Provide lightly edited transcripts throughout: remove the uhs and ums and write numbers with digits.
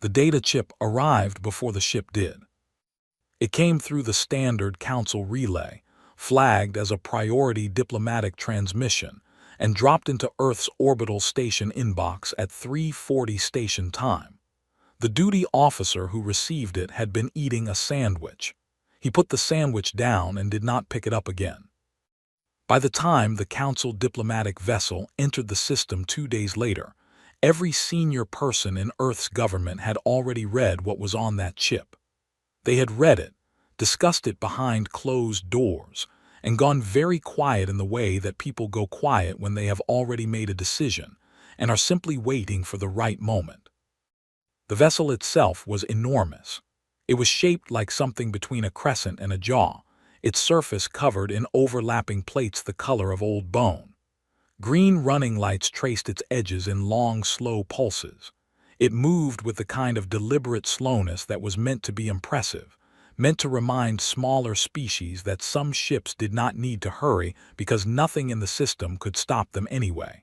The data chip arrived before the ship did. It came through the standard Council relay, flagged as a priority diplomatic transmission, and dropped into Earth's orbital station inbox at 3:40 station time. The duty officer who received it had been eating a sandwich. He put the sandwich down and did not pick it up again. By the time the Council diplomatic vessel entered the system 2 days later, every senior person in Earth's government had already read what was on that chip. They had read it, discussed it behind closed doors, and gone very quiet in the way that people go quiet when they have already made a decision and are simply waiting for the right moment. The vessel itself was enormous. It was shaped like something between a crescent and a jaw, its surface covered in overlapping plates the color of old bone. Green running lights traced its edges in long, slow pulses. It moved with the kind of deliberate slowness that was meant to be impressive, meant to remind smaller species that some ships did not need to hurry because nothing in the system could stop them anyway.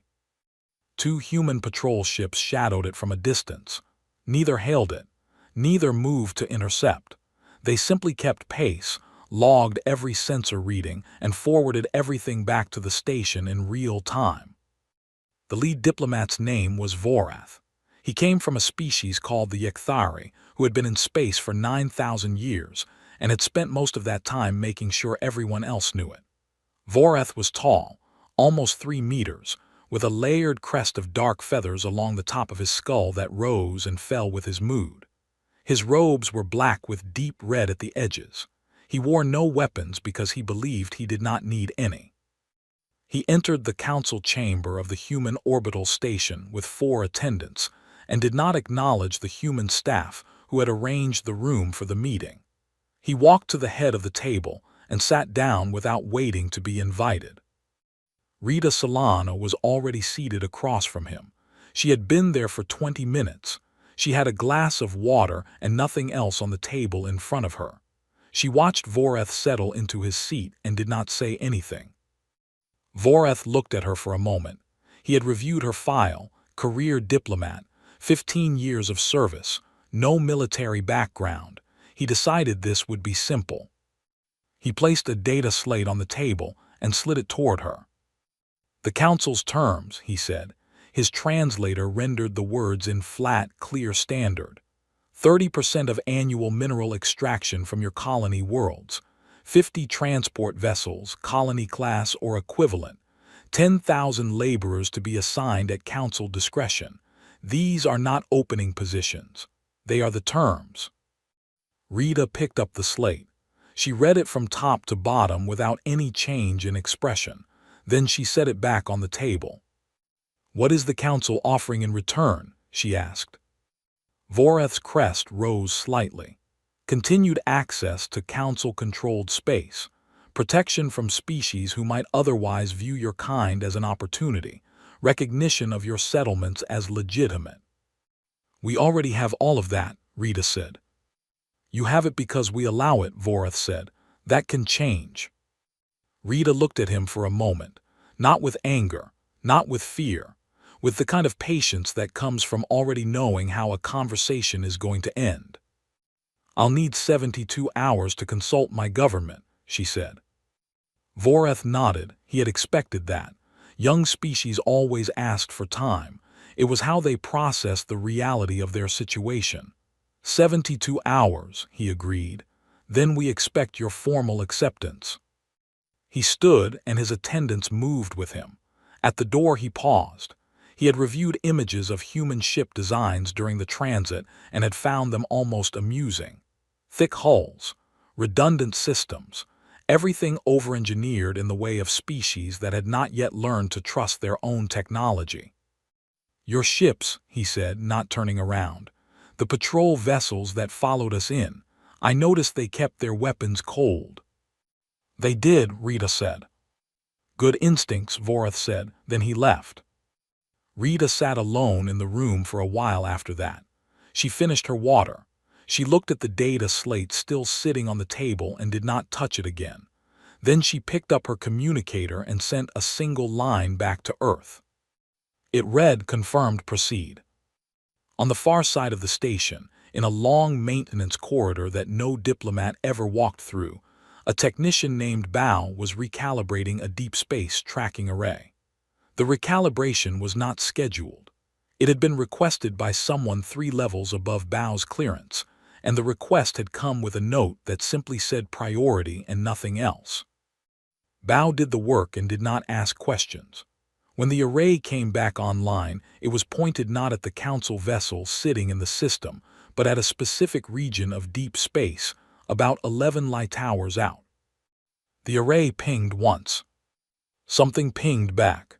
2 human patrol ships shadowed it from a distance. Neither hailed it. Neither moved to intercept. They simply kept pace, logged every sensor reading, and forwarded everything back to the station in real time. The lead diplomat's name was Vorath. He came from a species called the Yekthari, who had been in space for 9,000 years and had spent most of that time making sure everyone else knew it. Vorath was tall, almost 3 meters, with a layered crest of dark feathers along the top of his skull that rose and fell with his mood. His robes were black with deep red at the edges. He wore no weapons because he believed he did not need any. He entered the council chamber of the human orbital station with 4 attendants and did not acknowledge the human staff who had arranged the room for the meeting. He walked to the head of the table and sat down without waiting to be invited. Rita Solano was already seated across from him. She had been there for 20 minutes. She had a glass of water and nothing else on the table in front of her. She watched Vorath settle into his seat and did not say anything. Vorath looked at her for a moment. He had reviewed her file, career diplomat, 15 years of service, no military background. He decided this would be simple. He placed a data slate on the table and slid it toward her. "The Council's terms," he said. His translator rendered the words in flat, clear standard. 30% of annual mineral extraction from your colony worlds, 50 transport vessels, colony class or equivalent, 10,000 laborers to be assigned at Council discretion. These are not opening positions. They are the terms. Rita picked up the slate. She read it from top to bottom without any change in expression. Then she set it back on the table. "What is the Council offering in return?" she asked. Vorath's crest rose slightly. Continued access to Council-controlled space, protection from species who might otherwise view your kind as an opportunity, recognition of your settlements as legitimate. "We already have all of that," Rita said. "You have it because we allow it," Vorath said. "That can change." Rita looked at him for a moment, not with anger, not with fear, with the kind of patience that comes from already knowing how a conversation is going to end. "I'll need 72 hours to consult my government," she said. Vorath nodded. He had expected that. Young species always asked for time. It was how they processed the reality of their situation. 72 hours, he agreed. "Then we expect your formal acceptance." He stood and his attendants moved with him. At the door he paused. He had reviewed images of human ship designs during the transit and had found them almost amusing. Thick hulls, redundant systems, everything over-engineered in the way of species that had not yet learned to trust their own technology. "Your ships," he said, not turning around. "The patrol vessels that followed us in. I noticed they kept their weapons cold." "They did," Rita said. "Good instincts," Vorath said. Then he left. Rita sat alone in the room for a while after that. She finished her water. She looked at the data slate still sitting on the table and did not touch it again. Then she picked up her communicator and sent a single line back to Earth. It read, "Confirmed, proceed." On the far side of the station, in a long maintenance corridor that no diplomat ever walked through, a technician named Bao was recalibrating a deep space tracking array. The recalibration was not scheduled. It had been requested by someone 3 levels above Bao's clearance, and the request had come with a note that simply said priority and nothing else. Bao did the work and did not ask questions. When the array came back online, it was pointed not at the Council vessel sitting in the system, but at a specific region of deep space, about 11 light hours out. The array pinged once. Something pinged back.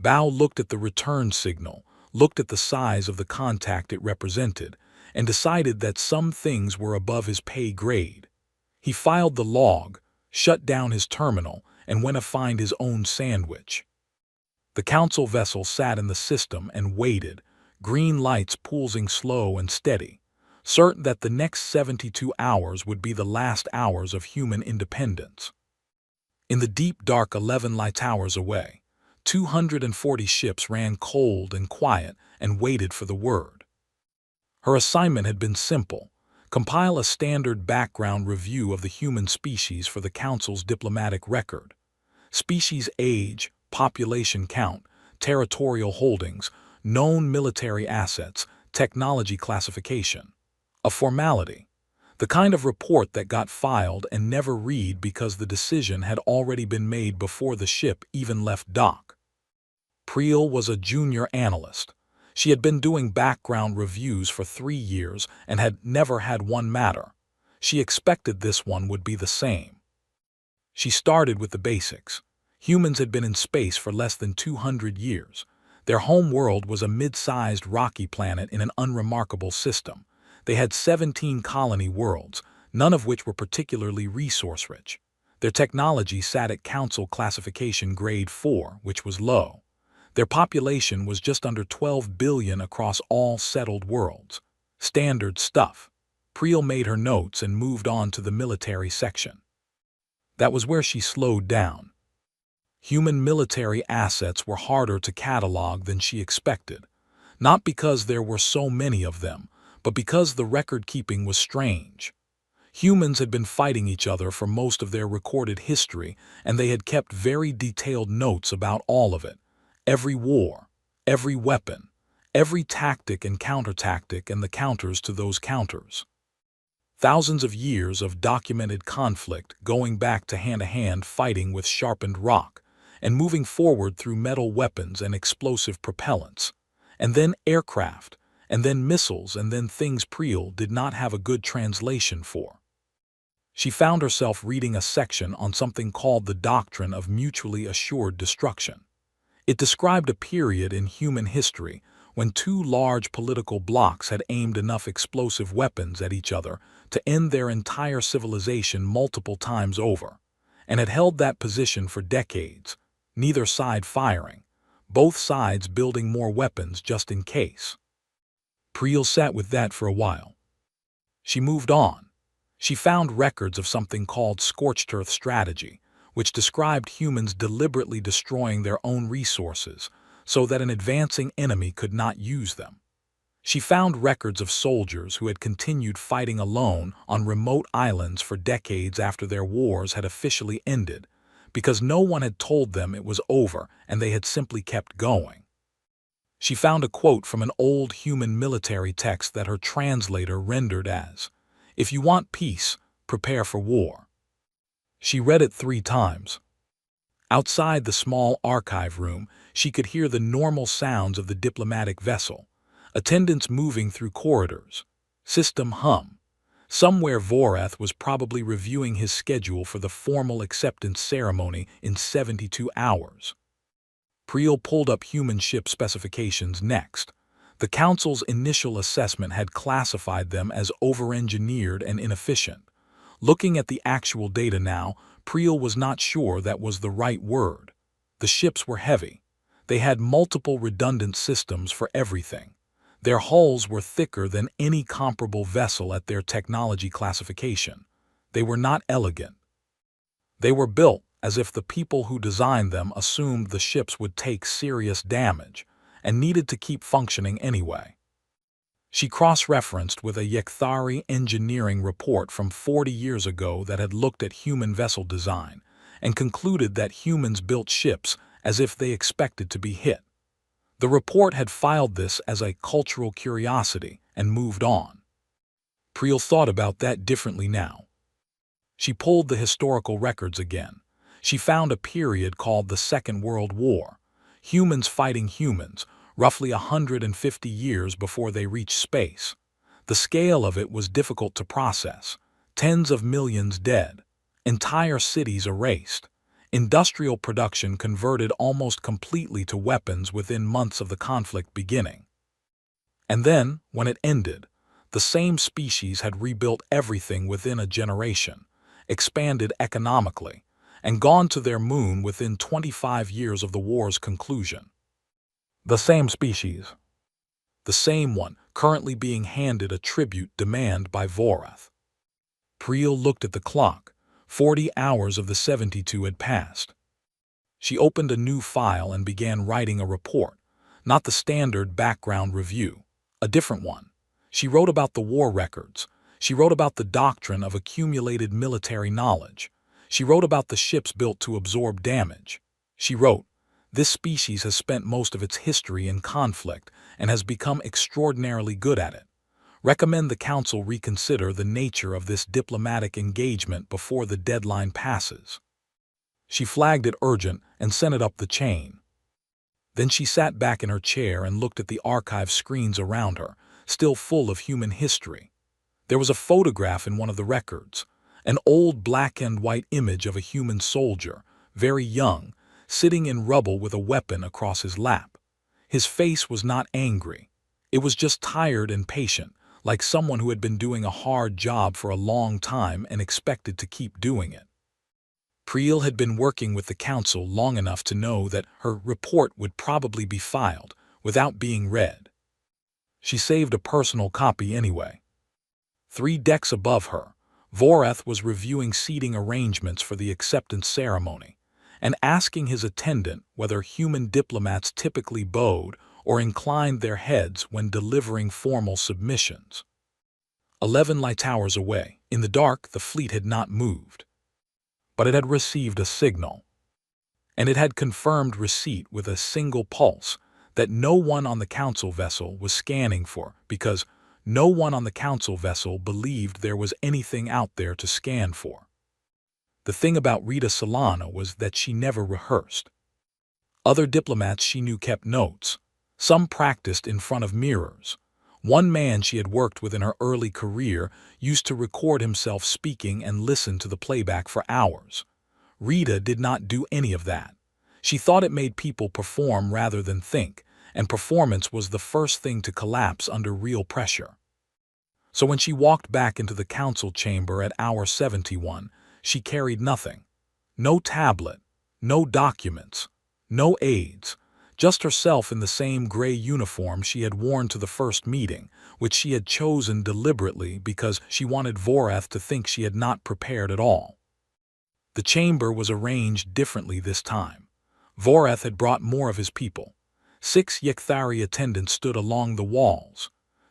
Bao looked at the return signal, looked at the size of the contact it represented, and decided that some things were above his pay grade. He filed the log, shut down his terminal, and went to find his own sandwich. The Council vessel sat in the system and waited, green lights pulsing slow and steady, certain that the next 72 hours would be the last hours of human independence. In the deep dark 11 light hours away, 240 ships ran cold and quiet and waited for the word. Her assignment had been simple: compile a standard background review of the human species for the Council's diplomatic record. Species age, population count, territorial holdings, known military assets, technology classification. A formality. The kind of report that got filed and never read because the decision had already been made before the ship even left dock. Priel was a junior analyst. She had been doing background reviews for 3 years and had never had one matter. She expected this one would be the same. She started with the basics. Humans had been in space for less than 200 years. Their home world was a mid-sized rocky planet in an unremarkable system. They had 17 colony worlds, none of which were particularly resource-rich. Their technology sat at Council classification grade 4, which was low. Their population was just under 12 billion across all settled worlds. Standard stuff. Priel made her notes and moved on to the military section. That was where she slowed down. Human military assets were harder to catalog than she expected, not because there were so many of them, but because the record-keeping was strange. Humans had been fighting each other for most of their recorded history, and they had kept very detailed notes about all of it. Every war, every weapon, every tactic and counter-tactic and the counters to those counters. Thousands of years of documented conflict going back to hand-to-hand fighting with sharpened rock, and moving forward through metal weapons and explosive propellants, and then aircraft, and then missiles, and then things Priel did not have a good translation for. She found herself reading a section on something called the Doctrine of Mutually Assured Destruction. It described a period in human history when 2 large political blocs had aimed enough explosive weapons at each other to end their entire civilization multiple times over, and had held that position for decades, neither side firing, both sides building more weapons just in case. Priel sat with that for a while. She moved on. She found records of something called scorched earth strategy, which described humans deliberately destroying their own resources so that an advancing enemy could not use them. She found records of soldiers who had continued fighting alone on remote islands for decades after their wars had officially ended, because no one had told them it was over and they had simply kept going. She found a quote from an old human military text that her translator rendered as, "If you want peace, prepare for war." She read it 3 times. Outside the small archive room, she could hear the normal sounds of the diplomatic vessel, attendants moving through corridors, system hum. Somewhere Vorath was probably reviewing his schedule for the formal acceptance ceremony in 72 hours. Priel pulled up human ship specifications next. The Council's initial assessment had classified them as over-engineered and inefficient. Looking at the actual data now, Priel was not sure that was the right word. The ships were heavy. They had multiple redundant systems for everything. Their hulls were thicker than any comparable vessel at their technology classification. They were not elegant. They were built as if the people who designed them assumed the ships would take serious damage and needed to keep functioning anyway. She cross-referenced with a Yekthari engineering report from 40 years ago that had looked at human vessel design and concluded that humans built ships as if they expected to be hit. The report had filed this as a cultural curiosity and moved on. Priel thought about that differently now. She pulled the historical records again. She found a period called the Second World War, humans fighting humans, roughly 150 years before they reached space. The scale of it was difficult to process. Tens of millions dead, entire cities erased, industrial production converted almost completely to weapons within months of the conflict beginning. And then, when it ended, the same species had rebuilt everything within a generation, expanded economically, and gone to their moon within 25 years of the war's conclusion. The same species. The same one currently being handed a tribute demand by Vorath. Priel looked at the clock. 40 hours of the 72 had passed. She opened a new file and began writing a report, not the standard background review, a different one. She wrote about the war records. She wrote about the doctrine of accumulated military knowledge. She wrote about the ships built to absorb damage. She wrote, "This species has spent most of its history in conflict and has become extraordinarily good at it. Recommend the Council reconsider the nature of this diplomatic engagement before the deadline passes." She flagged it urgent and sent it up the chain. Then she sat back in her chair and looked at the archive screens around her, still full of human history. There was a photograph in one of the records, an old black and white image of a human soldier, very young, sitting in rubble with a weapon across his lap. His face was not angry. It was just tired and patient, like someone who had been doing a hard job for a long time and expected to keep doing it. Priel had been working with the Council long enough to know that her report would probably be filed without being read. She saved a personal copy anyway. 3 decks above her, Vorath was reviewing seating arrangements for the acceptance ceremony and asking his attendant whether human diplomats typically bowed or inclined their heads when delivering formal submissions. 11 light towers away, in the dark, the fleet had not moved. But it had received a signal. And it had confirmed receipt with a single pulse that no one on the Council vessel was scanning for, because no one on the Council vessel believed there was anything out there to scan for. The thing about Rita Solana was that she never rehearsed. Other diplomats she knew kept notes. Some practiced in front of mirrors. One man she had worked with in her early career used to record himself speaking and listen to the playback for hours. Rita did not do any of that. She thought it made people perform rather than think, and performance was the first thing to collapse under real pressure. So when she walked back into the Council chamber at hour 71, she carried nothing. No tablet, no documents, no aides, just herself in the same gray uniform she had worn to the first meeting, which she had chosen deliberately because she wanted Vorath to think she had not prepared at all. The chamber was arranged differently this time. Vorath had brought more of his people. 6 Yekthari attendants stood along the walls.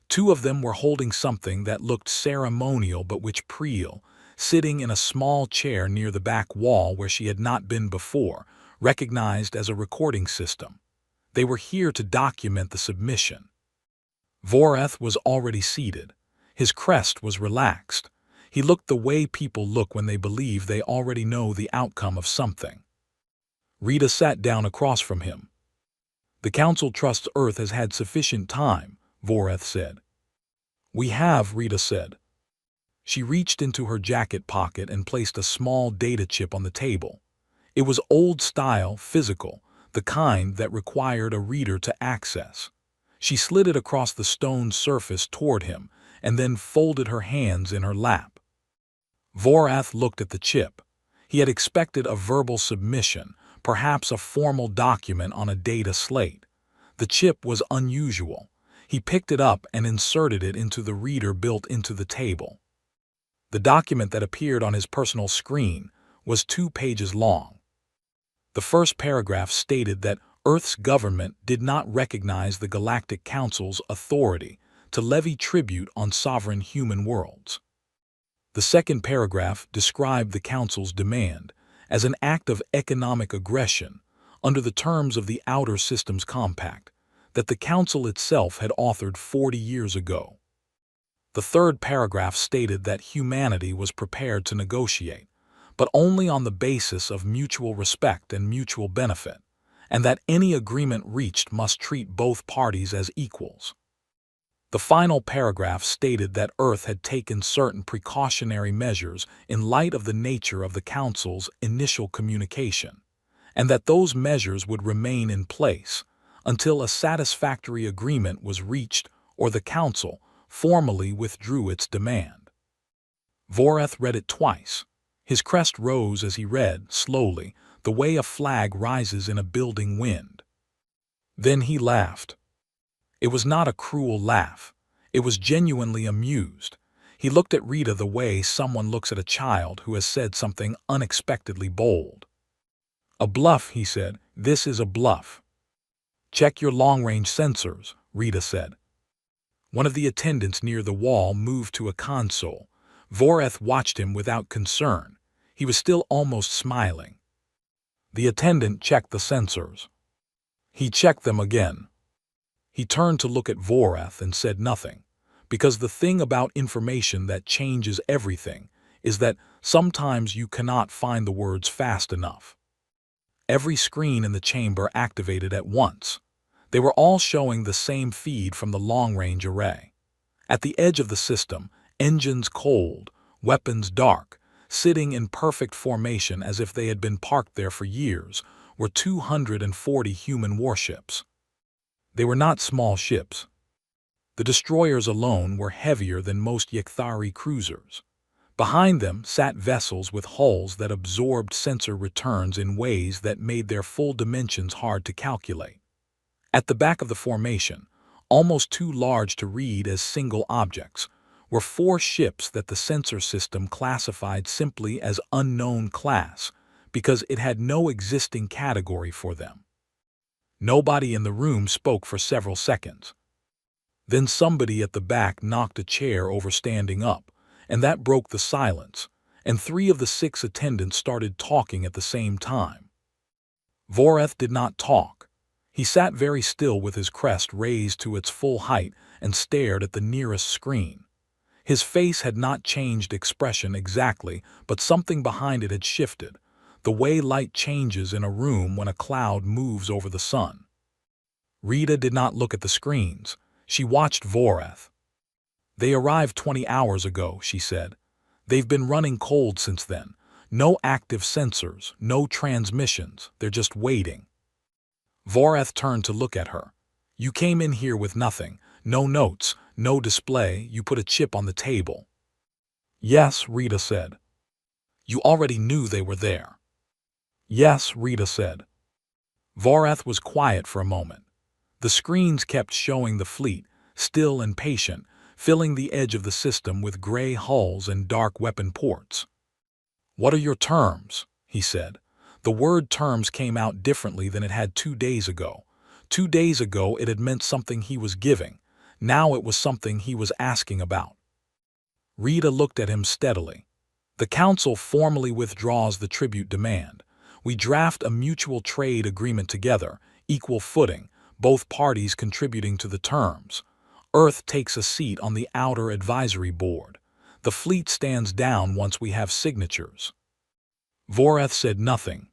2 of them were holding something that looked ceremonial but which Priel, sitting in a small chair near the back wall where she had not been before, recognized as a recording system. They were here to document the submission. Vorath was already seated. His crest was relaxed. He looked the way people look when they believe they already know the outcome of something. Rita sat down across from him. "The Council trusts Earth has had sufficient time," Vorath said. "We have," Rita said. She reached into her jacket pocket and placed a small data chip on the table. It was old-style, physical, the kind that required a reader to access. She slid it across the stone surface toward him and then folded her hands in her lap. Vorath looked at the chip. He had expected a verbal submission, perhaps a formal document on a data slate. The chip was unusual. He picked it up and inserted it into the reader built into the table. The document that appeared on his personal screen was 2 pages long. The first paragraph stated that Earth's government did not recognize the Galactic Council's authority to levy tribute on sovereign human worlds. The second paragraph described the Council's demand as an act of economic aggression under the terms of the Outer Systems Compact that the Council itself had authored 40 years ago. The third paragraph stated that humanity was prepared to negotiate, but only on the basis of mutual respect and mutual benefit, and that any agreement reached must treat both parties as equals. The final paragraph stated that Earth had taken certain precautionary measures in light of the nature of the Council's initial communication, and that those measures would remain in place until a satisfactory agreement was reached or the Council formally withdrew its demand. Voreth read it twice. His crest rose as he read, slowly, the way a flag rises in a building wind. Then he laughed. It was not a cruel laugh. It was genuinely amused. He looked at Rita the way someone looks at a child who has said something unexpectedly bold. "A bluff," he said. "This is a bluff." "Check your long-range sensors," Rita said. One of the attendants near the wall moved to a console. Voreth watched him without concern. He was still almost smiling. The attendant checked the sensors. He checked them again. He turned to look at Voreth and said nothing, because the thing about information that changes everything is that sometimes you cannot find the words fast enough. Every screen in the chamber activated at once. They were all showing the same feed from the long-range array. At the edge of the system, engines cold, weapons dark, sitting in perfect formation as if they had been parked there for years, were 240 human warships. They were not small ships. The destroyers alone were heavier than most Yekthari cruisers. Behind them sat vessels with hulls that absorbed sensor returns in ways that made their full dimensions hard to calculate. At the back of the formation, almost too large to read as single objects, were 4 ships that the sensor system classified simply as unknown class because it had no existing category for them. Nobody in the room spoke for several seconds. Then somebody at the back knocked a chair over standing up, and that broke the silence, and 3 of the 6 attendants started talking at the same time. Voreth did not talk. He sat very still with his crest raised to its full height and stared at the nearest screen. His face had not changed expression exactly, but something behind it had shifted, the way light changes in a room when a cloud moves over the sun. Rita did not look at the screens. She watched Voreth. "They arrived 20 hours ago," she said. "They've been running cold since then. No active sensors, no transmissions, they're just waiting." Voreth turned to look at her. "You came in here with nothing, no notes, no display, you put a chip on the table." "Yes," Rita said. "You already knew they were there." "Yes," Rita said. Voreth was quiet for a moment. The screens kept showing the fleet, still and patient, filling the edge of the system with gray hulls and dark weapon ports. "What are your terms?" he said. The word terms came out differently than it had 2 days ago. 2 days ago it had meant something he was giving. Now it was something he was asking about. Rita looked at him steadily. "The Council formally withdraws the tribute demand. We draft a mutual trade agreement together, equal footing, both parties contributing to the terms. Earth takes a seat on the Outer Advisory Board. The fleet stands down once we have signatures." Voreth said nothing.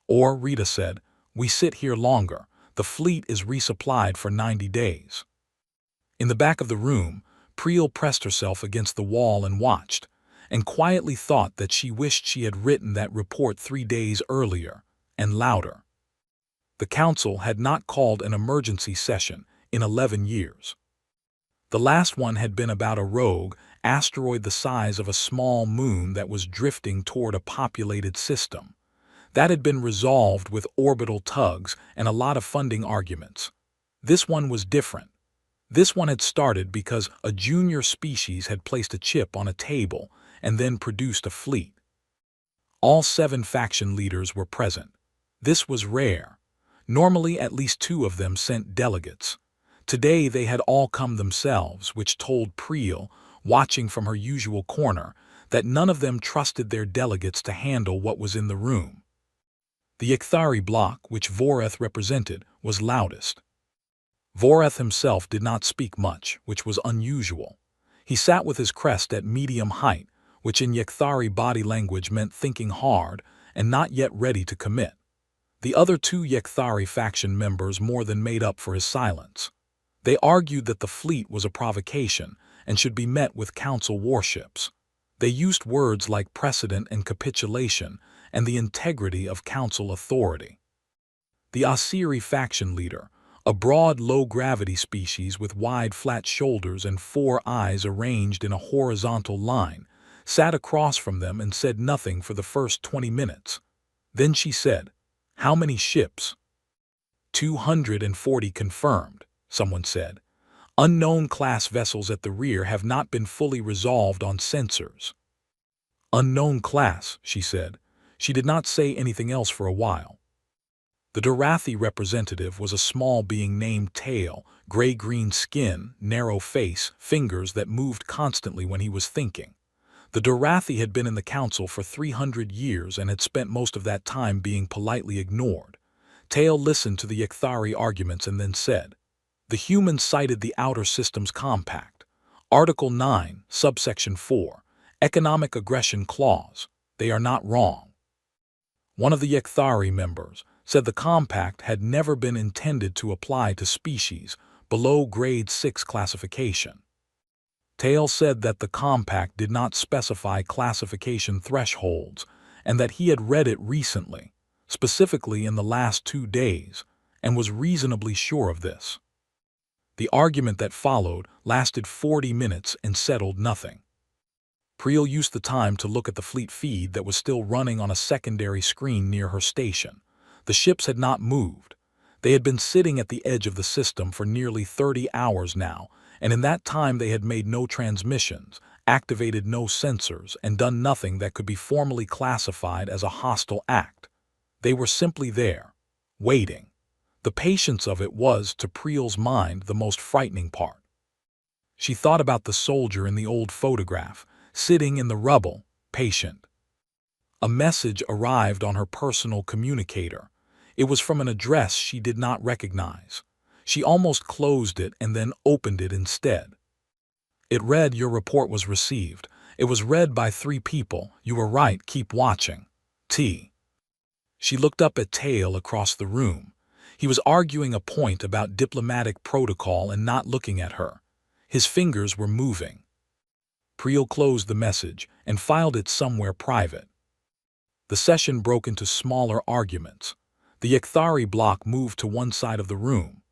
Or, Rita said, "We sit here longer. The fleet is resupplied for 90 days. In the back of the room, Priel pressed herself against the wall and watched, and quietly thought that she wished she had written that report 3 days earlier, and louder. The Council had not called an emergency session in 11 years. The last one had been about a rogue asteroid the size of a small moon that was drifting toward a populated system. That had been resolved with orbital tugs and a lot of funding arguments. This one was different. This one had started because a junior species had placed a chip on a table and then produced a fleet. All 7 faction leaders were present. This was rare. Normally at least 2 of them sent delegates. Today they had all come themselves, which told Priel, watching from her usual corner, that none of them trusted their delegates to handle what was in the room. The Icthari bloc, which Voreth represented, was loudest. Voreth himself did not speak much, which was unusual. He sat with his crest at medium height, which in Icthari body language meant thinking hard and not yet ready to commit. The other two Icthari faction members more than made up for his silence. They argued that the fleet was a provocation and should be met with council warships. They used words like precedent and capitulation and the integrity of council authority. The Asiri faction leader, a broad, low-gravity species with wide, flat shoulders and 4 eyes arranged in a horizontal line, sat across from them and said nothing for the first 20 minutes. Then she said, "How many ships?" 240 confirmed, someone said. Unknown class vessels at the rear have not been fully resolved on sensors. Unknown class, she said. She did not say anything else for a while. The Durathi representative was a small being named Tail, gray-green skin, narrow face, fingers that moved constantly when he was thinking. The Durathi had been in the council for 300 years and had spent most of that time being politely ignored. Tail listened to the Icthari arguments and then said, "The humans cited the Outer Systems Compact. Article 9, subsection 4, Economic Aggression Clause. They are not wrong." One of the Icthari members said the compact had never been intended to apply to species below grade 6 classification. Tail said that the compact did not specify classification thresholds and that he had read it recently, specifically in the last 2 days, and was reasonably sure of this. The argument that followed lasted 40 minutes and settled nothing. Priel used the time to look at the fleet feed that was still running on a secondary screen near her station. The ships had not moved. They had been sitting at the edge of the system for nearly 30 hours now, and in that time they had made no transmissions, activated no sensors, and done nothing that could be formally classified as a hostile act. They were simply there, waiting. The patience of it was, to Priel's mind, the most frightening part. She thought about the soldier in the old photograph, sitting in the rubble, patient. A message arrived on her personal communicator. It was from an address she did not recognize. She almost closed it and then opened it instead. It read, "Your report was received. It was read by 3 people. You were right, keep watching. T." She looked up at Tail across the room. He was arguing a point about diplomatic protocol and not looking at her. His fingers were moving. Priel closed the message and filed it somewhere private. The session broke into smaller arguments. The Icthari bloc moved to one side of the room.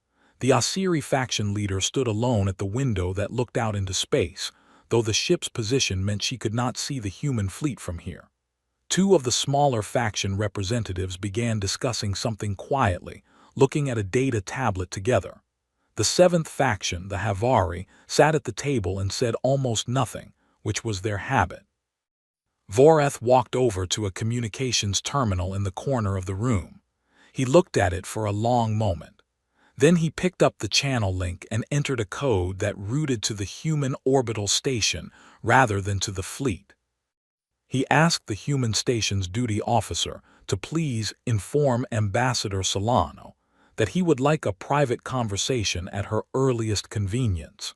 The Asiri faction leader stood alone at the window that looked out into space, though the ship's position meant she could not see the human fleet from here. 2 of the smaller faction representatives began discussing something quietly, looking at a data tablet together. The 7th faction, the Havari, sat at the table and said almost nothing, which was their habit. Voreth walked over to a communications terminal in the corner of the room. He looked at it for a long moment. Then he picked up the channel link and entered a code that routed to the human orbital station rather than to the fleet. He asked the human station's duty officer to please inform Ambassador Solano that he would like a private conversation at her earliest convenience.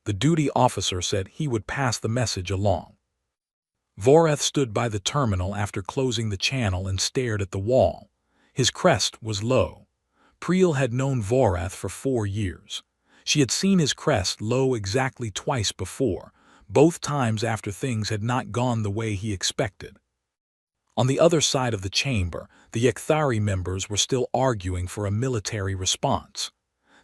The duty officer said he would pass the message along. Voreth stood by the terminal after closing the channel and stared at the wall. His crest was low. Priel had known Voreth for 4 years. She had seen his crest low exactly twice before, both times after things had not gone the way he expected. On the other side of the chamber, the Icthari members were still arguing for a military response.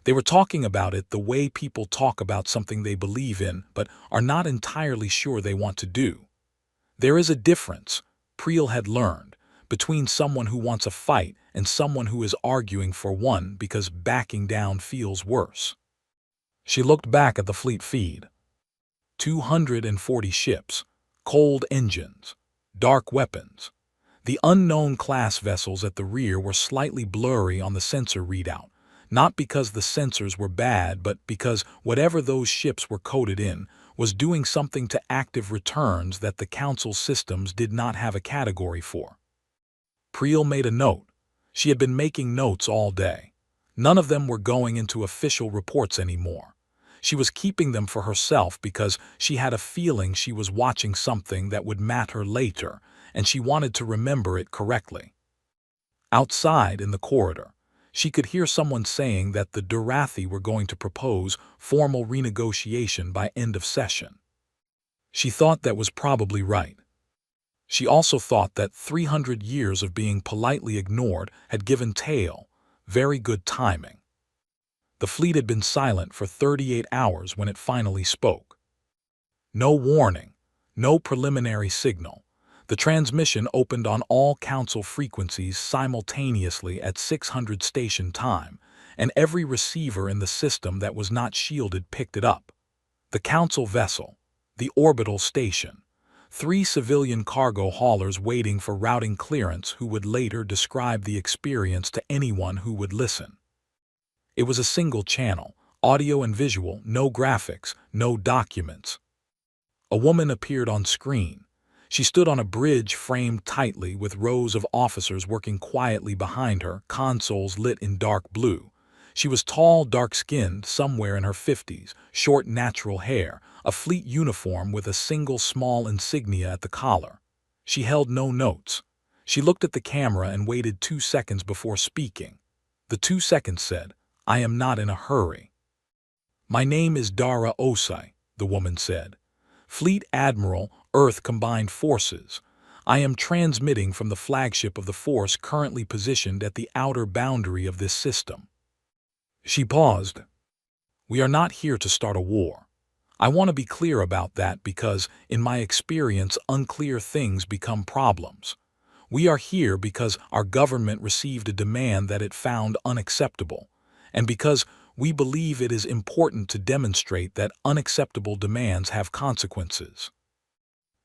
They were talking about it the way people talk about something they believe in but are not entirely sure they want to do. There is a difference, Priel had learned, between someone who wants a fight and someone who is arguing for one because backing down feels worse. She looked back at the fleet feed. 240 ships, cold engines, dark weapons. The unknown class vessels at the rear were slightly blurry on the sensor readout, Not because the sensors were bad, but because whatever those ships were coded in was doing something to active returns that the Council systems did not have a category for. Priel made a note. She had been making notes all day. None of them were going into official reports anymore. She was keeping them for herself because she had a feeling she was watching something that would matter later, and she wanted to remember it correctly. Outside, in the corridor, she could hear someone saying that the Durathi were going to propose formal renegotiation by end of session. She thought that was probably right. She also thought that 300 years of being politely ignored had given tail. Very good timing. The fleet had been silent for 38 hours when it finally spoke. No warning, no preliminary signal. The transmission opened on all Council frequencies simultaneously at 600 station time, and every receiver in the system that was not shielded picked it up. The Council vessel, the orbital station, 3 civilian cargo haulers waiting for routing clearance who would later describe the experience to anyone who would listen. It was a single channel, audio and visual, no graphics, no documents. A woman appeared on screen. She stood on a bridge framed tightly with rows of officers working quietly behind her, consoles lit in dark blue. She was tall, dark-skinned, somewhere in her 50s, short natural hair, a fleet uniform with a single small insignia at the collar. She held no notes. She looked at the camera and waited 2 seconds before speaking. The 2 seconds said, "I am not in a hurry." "My name is Dara Osai," the woman said. "Fleet Admiral, Earth Combined Forces. I am transmitting from the flagship of the force currently positioned at the outer boundary of this system." She paused. "We are not here to start a war. I want to be clear about that because, in my experience, unclear things become problems. We are here because our government received a demand that it found unacceptable, and because we believe it is important to demonstrate that unacceptable demands have consequences."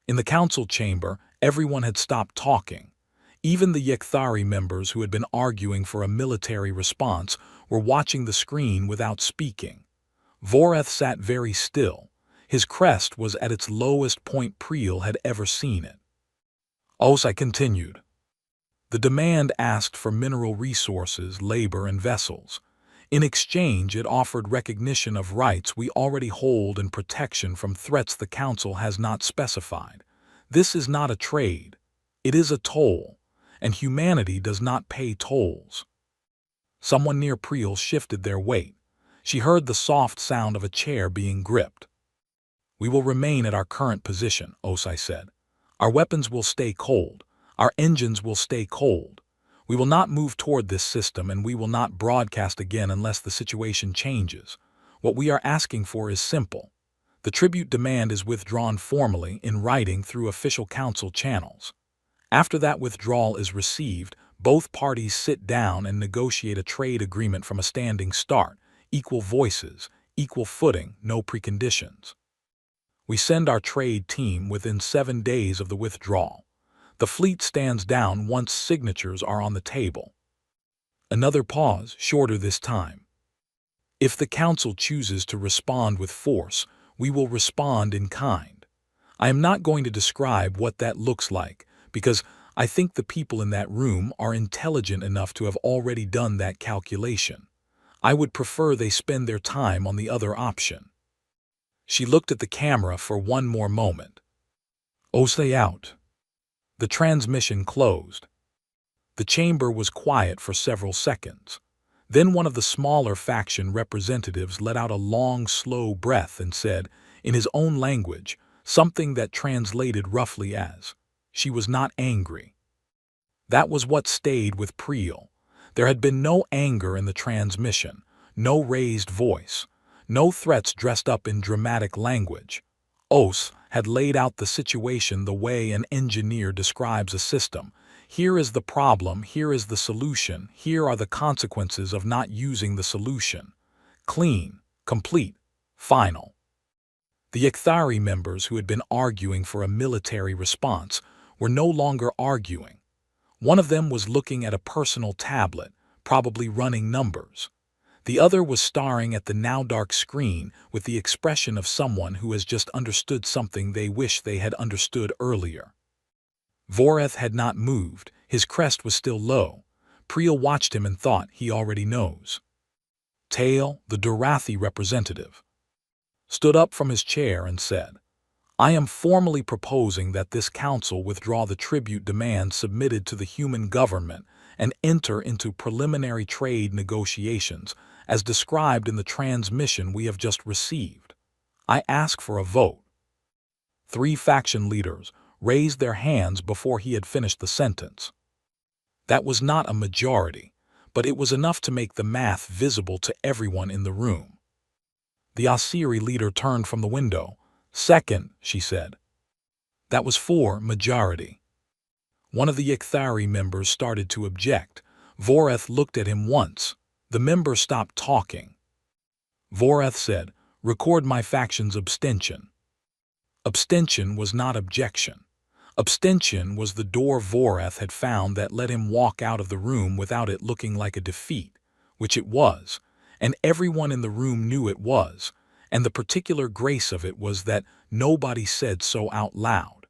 In the council chamber, everyone had stopped talking. Even the Yekthari members who had been arguing for a military response were watching the screen without speaking. Voreth sat very still. His crest was at its lowest point Priel had ever seen it. Osai continued. "The demand asked for mineral resources, labor, and vessels. In exchange, it offered recognition of rights we already hold and protection from threats the Council has not specified. This is not a trade. It is a toll, and humanity does not pay tolls." Someone near Priel shifted their weight. She heard the soft sound of a chair being gripped. "We will remain at our current position," Osai said. "Our weapons will stay cold. Our engines will stay cold. We will not move toward this system, and we will not broadcast again unless the situation changes. What we are asking for is simple. The tribute demand is withdrawn formally in writing through official council channels. After that withdrawal is received, both parties sit down and negotiate a trade agreement from a standing start, equal voices, equal footing, no preconditions. We send our trade team within 7 days of the withdrawal. The fleet stands down once signatures are on the table." Another pause, shorter this time. "If the Council chooses to respond with force, we will respond in kind. I am not going to describe what that looks like, because I think the people in that room are intelligent enough to have already done that calculation. I would prefer they spend their time on the other option." She looked at the camera for one more moment. "Osai out." The transmission closed. The chamber was quiet for several seconds. Then one of the smaller faction representatives let out a long, slow breath and said, in his own language, something that translated roughly as, "She was not angry." That was what stayed with Priel. There had been no anger in the transmission, no raised voice, no threats dressed up in dramatic language. Os had laid out the situation the way an engineer describes a system. Here is the problem, here is the solution, here are the consequences of not using the solution. Clean, complete, final. The Yekthari members who had been arguing for a military response were no longer arguing. One of them was looking at a personal tablet, probably running numbers. The other was staring at the now dark screen with the expression of someone who has just understood something they wish they had understood earlier. Voreth had not moved, his crest was still low. Priel watched him and thought he already knows. Tail, the Durathi representative, stood up from his chair and said, "I am formally proposing that this council withdraw the tribute demand submitted to the human government and enter into preliminary trade negotiations as described in the transmission we have just received. I ask for a vote." 3 faction leaders raised their hands before he had finished the sentence. That was not a majority, but it was enough to make the math visible to everyone in the room. The Asiri leader turned from the window. "Second," she said. That was 4 majority. One of the Icthari members started to object. Voreth looked at him once. The member stopped talking. Voreth said, "Record my faction's abstention." Abstention was not objection. Abstention was the door Voreth had found that let him walk out of the room without it looking like a defeat, which it was, and everyone in the room knew it was, and the particular grace of it was that nobody said so out loud.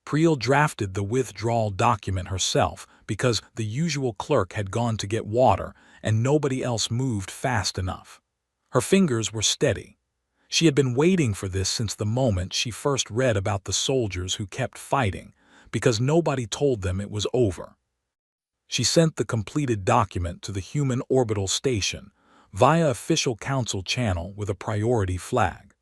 Priel drafted the withdrawal document herself because the usual clerk had gone to get water and nobody else moved fast enough. Her fingers were steady. She had been waiting for this since the moment she first read about the soldiers who kept fighting, because nobody told them it was over. She sent the completed document to the human orbital station via official council channel with a priority flag.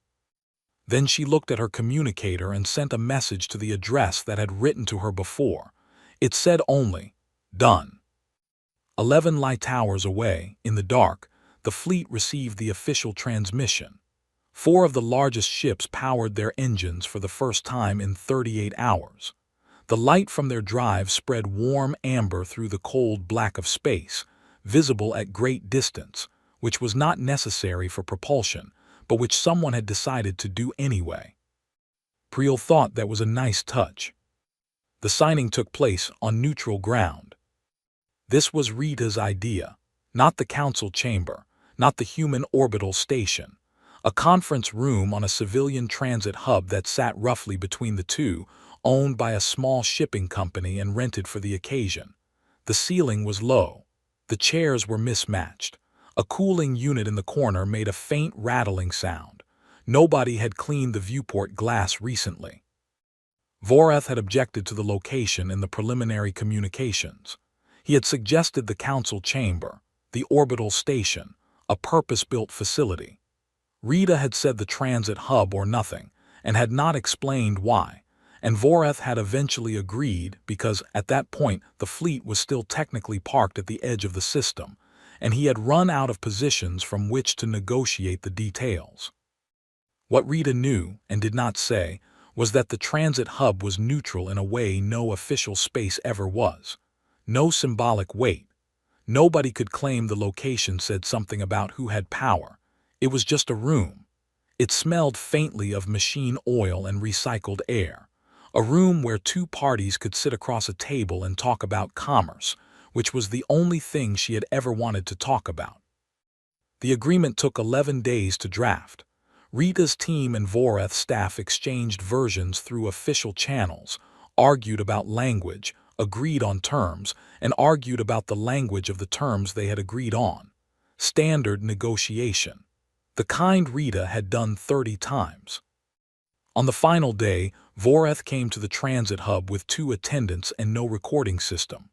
Then she looked at her communicator and sent a message to the address that had written to her before. It said only, "Done." 11 light towers away, in the dark, the fleet received the official transmission. 4 of the largest ships powered their engines for the first time in 38 hours. The light from their drives spread warm amber through the cold black of space, visible at great distance, which was not necessary for propulsion, but which someone had decided to do anyway. Priel thought that was a nice touch. The signing took place on neutral ground. This was Rita's idea, not the council chamber, not the human orbital station. A conference room on a civilian transit hub that sat roughly between the two, owned by a small shipping company and rented for the occasion. The ceiling was low. The chairs were mismatched. A cooling unit in the corner made a faint rattling sound. Nobody had cleaned the viewport glass recently. Voreth had objected to the location in the preliminary communications. He had suggested the council chamber, the orbital station, a purpose-built facility. Rita had said the transit hub or nothing, and had not explained why, and Voreth had eventually agreed because at that point the fleet was still technically parked at the edge of the system, and he had run out of positions from which to negotiate the details. What Rita knew, and did not say, was that the transit hub was neutral in a way no official space ever was. No symbolic weight. Nobody could claim the location said something about who had power. It was just a room. It smelled faintly of machine oil and recycled air. A room where 2 parties could sit across a table and talk about commerce, which was the only thing she had ever wanted to talk about. The agreement took 11 days to draft. Rita's team and Voreth's staff exchanged versions through official channels, argued about language, agreed on terms, and argued about the language of the terms they had agreed on. Standard negotiation. The kind Rita had done 30 times. On the final day, Voreth came to the transit hub with 2 attendants and no recording system.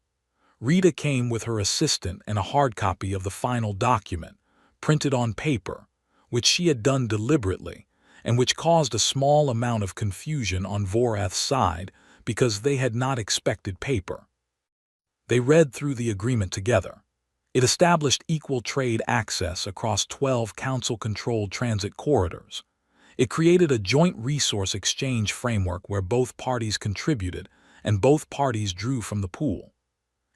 Rita came with her assistant and a hard copy of the final document, printed on paper, which she had done deliberately, and which caused a small amount of confusion on Voreth's side because they had not expected paper. They read through the agreement together. It established equal trade access across 12 council-controlled transit corridors. It created a joint resource exchange framework where both parties contributed and both parties drew from the pool.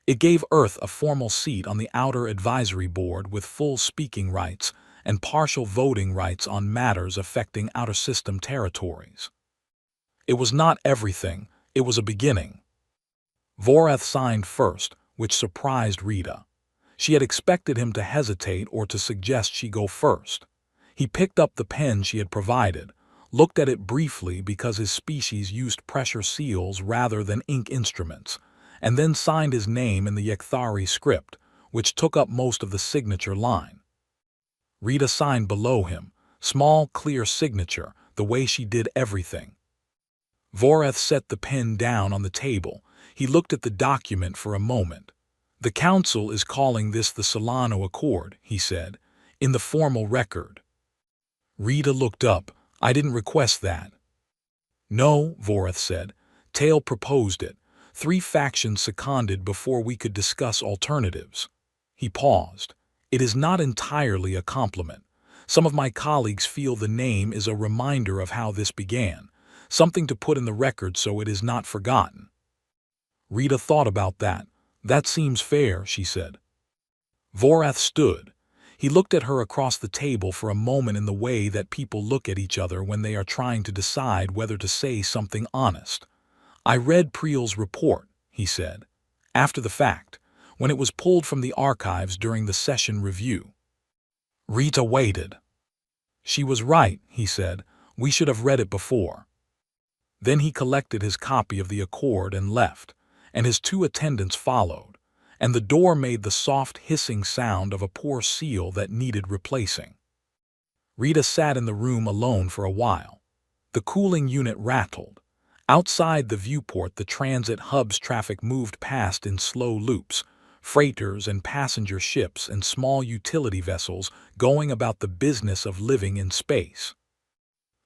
It gave Earth a formal seat on the Outer Advisory Board with full speaking rights and partial voting rights on matters affecting outer system territories. It was not everything, it was a beginning. Voreth signed first, which surprised Rita. She had expected him to hesitate or to suggest she go first. He picked up the pen she had provided, looked at it briefly because his species used pressure seals rather than ink instruments, and then signed his name in the Yekthari script, which took up most of the signature line. Rita signed below him, small, clear signature, the way she did everything. Voreth set the pen down on the table. He looked at the document for a moment. "The Council is calling this the Solano Accord," he said, "in the formal record." Rita looked up. "I didn't request that." "No," Voreth said. "Tail proposed it. 3 factions seconded before we could discuss alternatives." He paused. "It is not entirely a compliment. Some of my colleagues feel the name is a reminder of how this began, something to put in the record so it is not forgotten." Rita thought about that. "That seems fair," she said. Voreth stood. He looked at her across the table for a moment in the way that people look at each other when they are trying to decide whether to say something honest. "I read Priel's report," he said, "after the fact, when it was pulled from the archives during the session review." Rita waited. "She was right," he said. "We should have read it before." Then he collected his copy of the Accord and left, and his 2 attendants followed, and the door made the soft hissing sound of a poor seal that needed replacing. Rita sat in the room alone for a while. The cooling unit rattled. Outside the viewport, the transit hub's traffic moved past in slow loops, freighters and passenger ships and small utility vessels going about the business of living in space.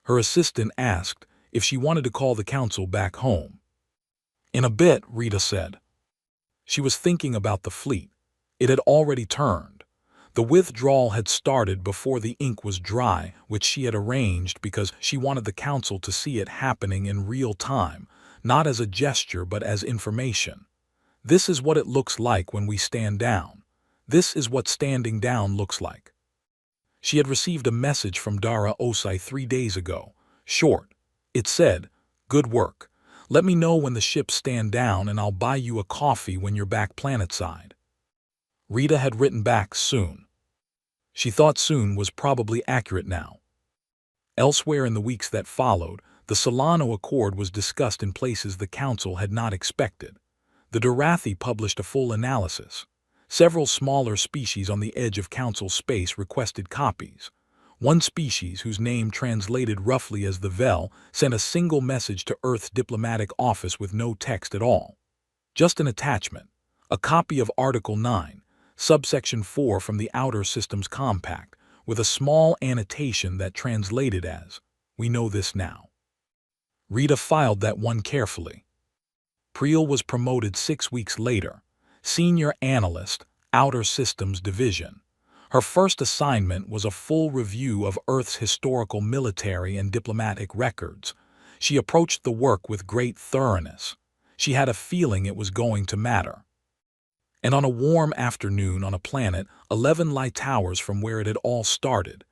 Her assistant asked if she wanted to call the Council back home. "In a bit," Rita said. She was thinking about the fleet. It had already turned. The withdrawal had started before the ink was dry, which she had arranged because she wanted the Council to see it happening in real time, not as a gesture but as information. "This is what it looks like when we stand down. This is what standing down looks like." She had received a message from Dara Osai 3 days ago. Short. It said, "Good work. Let me know when the ships stand down and I'll buy you a coffee when you're back planetside." Rita had written back soon. She thought soon was probably accurate now. Elsewhere in the weeks that followed, the Solano Accord was discussed in places the Council had not expected. The Durathi published a full analysis. Several smaller species on the edge of Council space requested copies. One species, whose name translated roughly as the Vel, sent a single message to Earth's diplomatic office with no text at all. Just an attachment, a copy of Article 9, Subsection 4 from the Outer Systems Compact, with a small annotation that translated as, "We know this now." Rita filed that one carefully. Priel was promoted 6 weeks later, Senior Analyst, Outer Systems Division. Her first assignment was a full review of Earth's historical military and diplomatic records. She approached the work with great thoroughness. She had a feeling it was going to matter. And on a warm afternoon on a planet 11 light hours from where it had all started,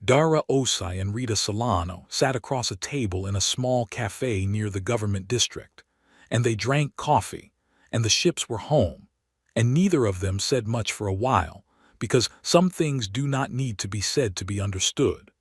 Dara Osai and Rita Solano sat across a table in a small cafe near the government district, and they drank coffee, and the ships were home, and neither of them said much for a while, because some things do not need to be said to be understood.